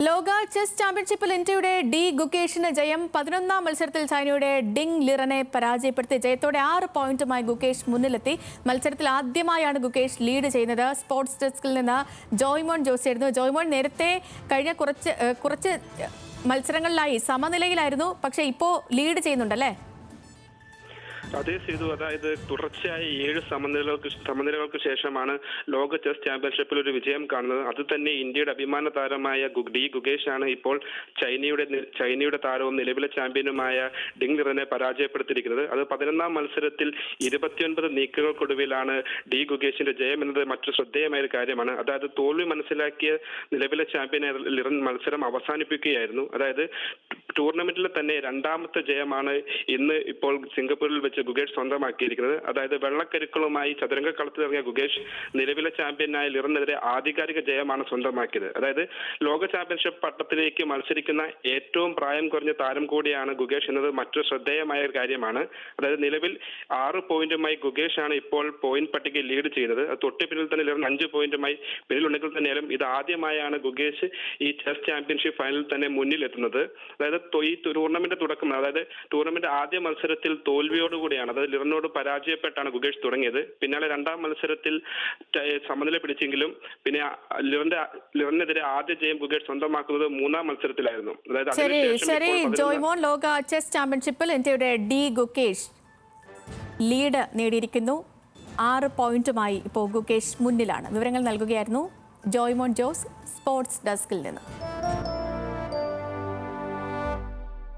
ലോക ചെസ് ചാമ്പ്യൻഷിപ്പിൽ ഇന്ത്യയുടെ ഡി ഗുകേഷിന് ജയം. 11ാം മത്സരത്തിൽ ചൈനയുടെ ഡിങ് ലിറനെ പരാജയപ്പെടുത്തി ജയത്തോടെ 6 പോയിന്റുമായി ഗുകേഷ് മുന്നിലെത്തി. മത്സരത്തിൽ ആദ്യമായാണ് ഗുകേഷ് ലീഡ് ചെയ്യുന്നത്. സ്പോർട്സ് ഡെസ്കിൽ നിന്ന് ജോയ്മോൻ ജോസിയായിരുന്നു. ജോയ്മോൻ, നേരത്തെ കഴിഞ്ഞ കുറച്ച് മത്സരങ്ങളിലായി സമനിലയിലായിരുന്നു, പക്ഷേ ഇപ്പോൾ ലീഡ് ചെയ്യുന്നുണ്ടല്ലേ? അതേ സേതു, അതായത് തുടർച്ചയായ 7 സമനിലകൾക്ക് ശേഷമാണ് ലോക ചെസ് ചാമ്പ്യൻഷിപ്പിൽ ഒരു വിജയം കാണുന്നത്. അത് തന്നെ ഇന്ത്യയുടെ അഭിമാന താരമായ ഡി ഗുകേഷ് ആണ് ഇപ്പോൾ ചൈനയുടെ താരവും നിലവിലെ ചാമ്പ്യനുമായ ഡിങ് ലിറനെ പരാജയപ്പെടുത്തിയിരിക്കുന്നത്. അത് 11ാം മത്സരത്തിൽ 29 നീക്കുകൾക്കൊടുവിലാണ് ഡി ഗുകേഷിന്റെ ജയം എന്നത് മറ്റു ശ്രദ്ധേയമായ ഒരു കാര്യമാണ്. അതായത് തോൽവി മനസ്സിലാക്കിയ നിലവിലെ ചാമ്പ്യനെ ലിറൻ മത്സരം അവസാനിപ്പിക്കുകയായിരുന്നു. അതായത് ടൂർണമെന്റിൽ തന്നെ 2ാമത്തെ ജയമാണ് ഇന്ന് ഇപ്പോൾ സിംഗപ്പൂരിൽ വെച്ച് ഗുകേഷ് സ്വന്തമാക്കിയിരിക്കുന്നത്. അതായത് വെള്ളക്കരുക്കളുമായി ചതുരംഗ കളത്തിലിറങ്ങിയ ഗുകേഷ് നിലവിലെ ചാമ്പ്യനായ ലിറനെതിരെ ആധികാരിക ജയമാണ് സ്വന്തമാക്കിയത്. അതായത് ലോക ചാമ്പ്യൻഷിപ്പ് പട്ടത്തിലേക്ക് മത്സരിക്കുന്ന ഏറ്റവും പ്രായം കുറഞ്ഞ താരം കൂടിയാണ് ഗുകേഷ് എന്നത് മറ്റൊരു ശ്രദ്ധേയമായ ഒരു കാര്യമാണ്. അതായത് നിലവിൽ 6 പോയിന്റുമായി ഗുകേഷ് ആണ് ഇപ്പോൾ പോയിന്റ് പട്ടികയിൽ ലീഡ് ചെയ്യുന്നത്. തൊട്ട് പിന്നിൽ തന്നെ ലിറൻ 5 പോയിന്റുമായി പിന്നിലുണ്ടെങ്കിൽ തന്നെയാലും ഇത് ആദ്യമായാണ് ഗുകേഷ് ഈ ചെസ് ചാമ്പ്യൻഷിപ്പ് ഫൈനലിൽ തന്നെ മുന്നിലെത്തുന്നത്. അതായത് ഈ ടൂർണമെന്റ് തുടക്കം, അതായത് ടൂർണമെന്റ് ആദ്യ മത്സരത്തിൽ തോൽവിയോടുകൂടിയാണ്, അതായത് ലിറനോട് പരാജയപ്പെട്ടാണ് ഗുകേഷ് തുടങ്ങിയത്. പിന്നാലെ 2ാം മത്സരത്തിൽ സമനില പിടിച്ചെങ്കിലും പിന്നെ ലിറനെതിരെ ആദ്യ ജയം ഗുകേഷ് സ്വന്തമാക്കുന്നത് 3ാം മത്സരത്തിലായിരുന്നു. ശരി ജോയ്മോൻ, ലോക ചെസ് ചാമ്പ്യൻഷിപ്പിൽ ഇന്ത്യയുടെ ഡി ഗുകേഷ് ലീഡ് നേടിയിരിക്കുന്നു. 6 പോയിന്റുമായി ഇപ്പോൾ ഗുകേഷ് മുന്നിലാണ്. വിവരങ്ങൾ നൽകുകയായിരുന്നു ജോയ്മോൻ ജോസ്, സ്പോർട്സ് ഡെസ്കിൽ നിന്ന്.